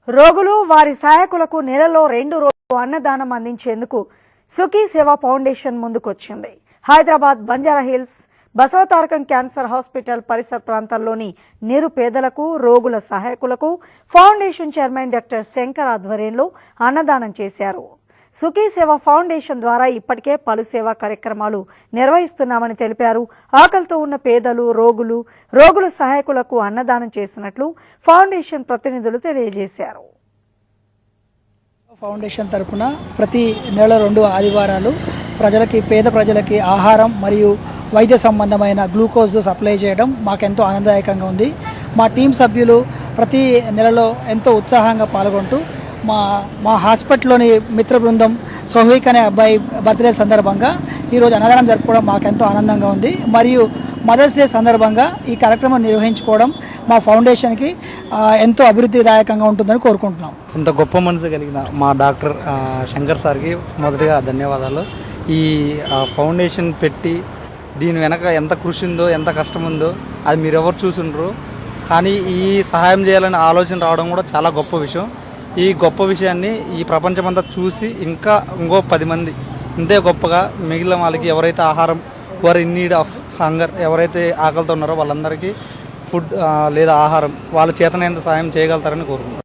రోగులు వారి సహాయకులకు నెలలో 2 రోజులు అన్నదానం అందించేందుకు సుఖీ సేవా ఫౌండేషన్ ముందుకొచ్చింది. Hyderabad Banjara Hills Basavatarakam cancer hospital పరిసర ప్రాంతాల్లోని నిరుపేదలకు రోగుల సహాయకులకు ఫౌండేషన్ చైర్మన్ డాక్టర్ శంకర్ ఆధ్వర్యంలో అన్నదానం చేశారు. సుఖీ సేవా ఫౌండేషన్ ద్వారా ఇప్పటికే పలు సేవా కార్యక్రమాలు నిర్వహిస్తున్నామని తెలిపారు. ఆకలితో ఉన్న పేదలు, రోగుల సహాయకులకు అన్నదానం చేసినట్లు ఫౌండేషన్ ప్రతినిధులు తెలియజేశారు. ఫౌండేషన్ తరపున ప్రతి నెల 2 ఆదివారాలు పేద ప్రజలకి ఆహారం మరియు వైద్య సంబంధమైన గ్లూకోజ్ సప్లై చేయడం మాకెంతో ఆనందదాయకంగా ఉంది. మా టీం సభ్యులు ప్రతి నెలలో ఎంతో ఉత్సాహంగా పాల్గొంటూ మా హాస్పిటల్లోని మిత్ర బృందం సోహీక్ అనే అబ్బాయి బర్త్డే సందర్భంగా ఈరోజు అన్నదానం జరుపుకోవడం మాకెంతో ఆనందంగా ఉంది. మరియు మదర్స్ డే సందర్భంగా ఈ కార్యక్రమం నిర్వహించుకోవడం మా ఫౌండేషన్కి ఎంతో అభివృద్ధిదాయకంగా ఉంటుందని కోరుకుంటున్నాం. ఇంత గొప్ప మనసు కలిగిన మా డాక్టర్ శంకర్ సార్కి మొదటిగా ధన్యవాదాలు. ఈ ఫౌండేషన్ పెట్టి దీని వెనక ఎంత కృషి ఉందో, ఎంత కష్టం ఉందో అది మీరెవరు చూసుండ్రు. కానీ ఈ సహాయం చేయాలనే ఆలోచన రావడం కూడా చాలా గొప్ప విషయం. ఈ గొప్ప విషయాన్ని ఈ ప్రపంచమంతా చూసి ఇంకో 10 మంది ఇంతే గొప్పగా మిగిలిన వాళ్ళకి ఎవరైతే ఆహారం ఇన్ నీడ్ ఆఫ్ హంగర్ ఎవరైతే ఆకలితో ఉన్నారో వాళ్ళందరికీ ఫుడ్ లేదా ఆహారం వాళ్ళ చేతనైనంత సహాయం చేయగలుగుతారని కోరుకుంటున్నాను.